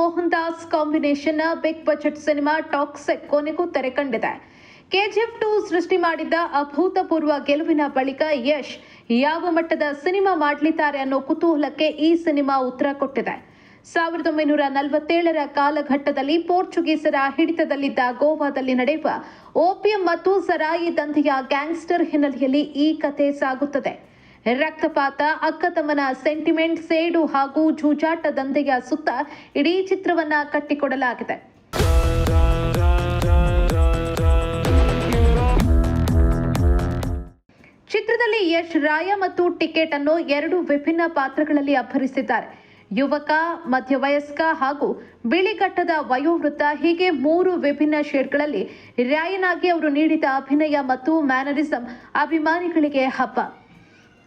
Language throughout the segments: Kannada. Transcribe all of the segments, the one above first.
Mohan Das combination big budget cinema Toxic ಕೊನೆಗೂ ತೆರೆ ಕಂಡಿದೆ. KGF 2 ಸೃಷ್ಟಿ ಮಾಡಿದ್ದ ಅಭೂತಪೂರ್ವ ಗೆಲುವಿನ ಬಳಿಕ ಯಶ್ ಯಾವ ಮಟ್ಟದ ಸಿನಿಮಾ ಮಾಡಲಿದ್ದಾರೆ ಅನ್ನೋ ಕುತೂಹಲಕ್ಕೆ ಈ ಸಿನಿಮಾ ಉತ್ತರ ಕೊಟ್ಟಿದೆ. 1947ರ ಕಾಲಘಟ್ಟದಲ್ಲಿ ಪೋರ್ಚುಗೀಸರ ಹಿಡಿತದಲ್ಲಿದ್ದ ಗೋವಾದಲ್ಲಿ ನಡೆಯುವ ಓಪಿಯಂ ಮತ್ತು ಸರಾಯಿ ದಂಧೆಯ ಗ್ಯಾಂಗ್ಸ್ಟರ್ ಹಿನ್ನೆಲೆಯಲ್ಲಿ ಈ ಕಥೆ ಸಾಗುತ್ತದೆ. ರಕ್ತಪಾತ, ಅಕ್ಕತಮ್ಮನ ಸೆಂಟಿಮೆಂಟ್, ಸೇಡು ಹಾಗೂ ಜೂಜಾಟ ದಂಧೆಯ ಸುತ್ತ ಇಡೀ ಚಿತ್ರವನ್ನ ಕಟ್ಟಿಕೊಡಲಾಗಿದೆ. ಚಿತ್ರದಲ್ಲಿ ಯಶ್ ರಾಯ ಮತ್ತು ಟಿಕೆಟ್ ಅನ್ನು 2 ವಿಭಿನ್ನ ಪಾತ್ರಗಳಲ್ಲಿ ಅಭಿನಯಿಸಿದ್ದಾರೆ. ಯುವಕ, ಮಧ್ಯವಯಸ್ಕ ಹಾಗೂ ಬಿಳಿಗಟ್ಟದ ವಯೋವೃದ್ಧ ಹೀಗೆ 3 ವಿಭಿನ್ನ ಶೇಡ್ಗಳಲ್ಲಿ ರಾಯನಾಗಿ ಅವರು ನೀಡಿದ ಅಭಿನಯ ಮತ್ತು ಮ್ಯಾನರಿಸಂ ಅಭಿಮಾನಿಗಳಿಗೆ ಹಬ್ಬ.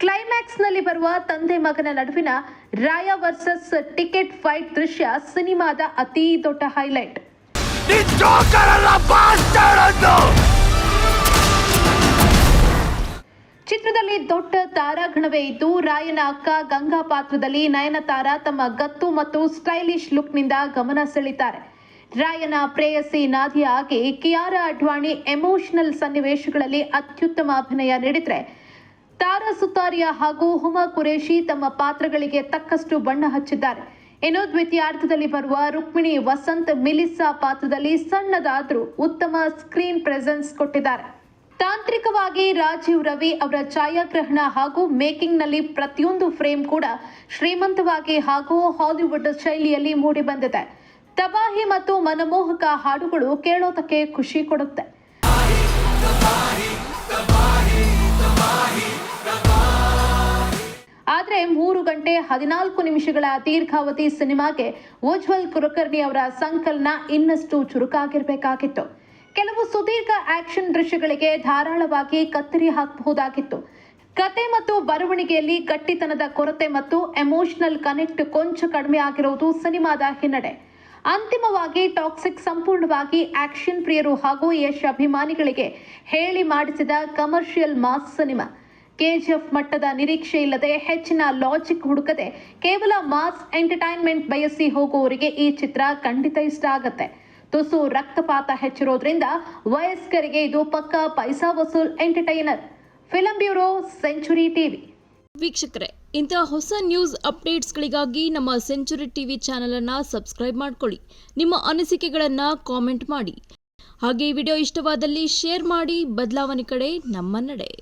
ಕ್ಲೈಮ್ಯಾಕ್ಸ್ನಲ್ಲಿ ಬರುವ ತಂದೆ ಮಗನ ನಡುವಿನ ರಾಯ ವರ್ಸಸ್ ಟಿಕೆಟ್ ಫೈಟ್ ದೃಶ್ಯ ಸಿನಿಮಾದ ಅತಿ ದೊಡ್ಡ ಹೈಲೈಟ್. ಚಿತ್ರದಲ್ಲಿ ದೊಡ್ಡ ತಾರಾಗಣವೇ ಇದ್ದು, ರಾಯನ ಅಕ್ಕ ಗಂಗಾ ಪಾತ್ರದಲ್ಲಿ ನಯನತಾರಾ ತಮ್ಮ ಗತ್ತು ಮತ್ತು ಸ್ಟೈಲಿಶ್ ಲುಕ್ನಿಂದ ಗಮನ ಸೆಳೀತಾರೆ. ರಾಯನ ಪ್ರೇಯಸಿ ನಾದಿಯಾ ಆಗಿ ಕಿಯಾರಾ ಅಡ್ವಾಣಿ ಎಮೋಷನಲ್ ಸನ್ನಿವೇಶಗಳಲ್ಲಿ ಅತ್ಯುತ್ತಮ ಅಭಿನಯ ನೀಡಿದರೆ, ತಾರಾ ಸುತಾರಿಯಾ ಹಾಗೂ ಹುಮಾ ಕುರೇಶಿ ತಮ್ಮ ಪಾತ್ರಗಳಿಗೆ ತಕ್ಕಷ್ಟು ಬಣ್ಣ ಹಚ್ಚಿದ್ದಾರೆ. ಇನ್ನು ದ್ವಿತೀಯಾರ್ಧದಲ್ಲಿ ಬರುವ ರುಕ್ಮಿಣಿ ವಸಂತ್ ಮಿಲಿಸಾ ಪಾತ್ರದಲ್ಲಿ ಸಣ್ಣದಾದರೂ ಉತ್ತಮ ಸ್ಕ್ರೀನ್ ಪ್ರೆಸೆನ್ಸ್ ಕೊಟ್ಟಿದ್ದಾರೆ. ತಾಂತ್ರಿಕವಾಗಿ ರಾಜೀವ್ ರವಿ ಅವರ ಛಾಯಾಗ್ರಹಣ ಹಾಗೂ ಮೇಕಿಂಗ್ನಲ್ಲಿ ಪ್ರತಿಯೊಂದು ಫ್ರೇಮ್ ಕೂಡ ಶ್ರೀಮಂತವಾಗಿ ಹಾಗೂ ಹಾಲಿವುಡ್ ಶೈಲಿಯಲ್ಲಿ ಮೂಡಿಬಂದಿದೆ. ತಬಾಹಿ ಮತ್ತು ಮನಮೋಹಕ ಹಾಡುಗಳು ಕೇಳೋದಕ್ಕೆ ಖುಷಿ ಕೊಡುತ್ತೆ. ಆದರೆ 3 ಗಂಟೆ 14 ನಿಮಿಷಗಳ ದೀರ್ಘಾವಧಿ ಸಿನಿಮಾಗೆ ಉಜ್ವಲ್ ಕುಲಕರ್ಣಿ ಅವರ ಸಂಕಲನ ಇನ್ನಷ್ಟು ಚುರುಕಾಗಿರಬೇಕಾಗಿತ್ತು. ಕೆಲವು ಸುದೀರ್ಘ ಆಕ್ಷನ್ ದೃಶ್ಯಗಳಿಗೆ ಧಾರಾಳವಾಗಿ ಕತ್ತರಿ ಹಾಕಬಹುದಾಗಿತ್ತು. ಕತೆ ಮತ್ತು ಬರವಣಿಗೆಯಲ್ಲಿ ಗಟ್ಟಿತನದ ಕೊರತೆ ಮತ್ತು ಎಮೋಷನಲ್ ಕನೆಕ್ಟ್ ಕೊಂಚ ಕಡಿಮೆ ಆಗಿರುವುದು ಸಿನಿಮಾದ ಹಿನ್ನಡೆ. ಅಂತಿಮವಾಗಿ ಟಾಕ್ಸಿಕ್ ಸಂಪೂರ್ಣವಾಗಿ ಆಕ್ಷನ್ ಪ್ರಿಯರು ಹಾಗೂ ಯಶ್ ಅಭಿಮಾನಿಗಳಿಗೆ ಹೇಳಿ ಮಾಡಿಸಿದ ಕಮರ್ಷಿಯಲ್ ಮಾಸ್ ಸಿನಿಮಾ. KGF ಮಟ್ಟದ ನಿರೀಕ್ಷೆ ಇಲ್ಲದೆ, ಹೆಚ್ಚಿನ ಲಾಜಿಕ್ ಹುಡುಕದೆ ಕೇವಲ ಮಾಸ್ ಎಂಟರ್ಟೈನ್ಮೆಂಟ್ ಬಯಸಿ ಹೋಗುವವರಿಗೆ ಈ ಚಿತ್ರ ಖಂಡಿತ ಇಷ್ಟ ಆಗುತ್ತೆ. ತುಸು ರಕ್ತಪಾತ ಹೆಚ್ಚಿರೋದ್ರಿಂದ ವಯಸ್ಕರಿಗೆ ಇದು ಪಕ್ಕಾ ಪೈಸಾ ವಸೂಲ್ entertainer. Film bureau, century TV. ವೀಕ್ಷಕರೇ, ಇಂತಹ ಹೊಸ ನ್ಯೂಸ್ ಅಪ್ಡೇಟ್ಸ್ಗಳಿಗಾಗಿ ನಮ್ಮ ಸೆಂಚುರಿ ಟಿವಿ ಚಾನೆಲ್ ಅನ್ನು ಸಬ್ಸ್ಕ್ರೈಬ್ ಮಾಡ್ಕೊಳ್ಳಿ. ನಿಮ್ಮ ಅನಿಸಿಕೆಗಳನ್ನು ಕಾಮೆಂಟ್ ಮಾಡಿ. ಹಾಗೆ ಈ ವಿಡಿಯೋ ಇಷ್ಟವಾದಲ್ಲಿ ಶೇರ್ ಮಾಡಿ. ಬದಲಾವಣೆ ಕಡೆ ನಮ್ಮ ನಡೆ.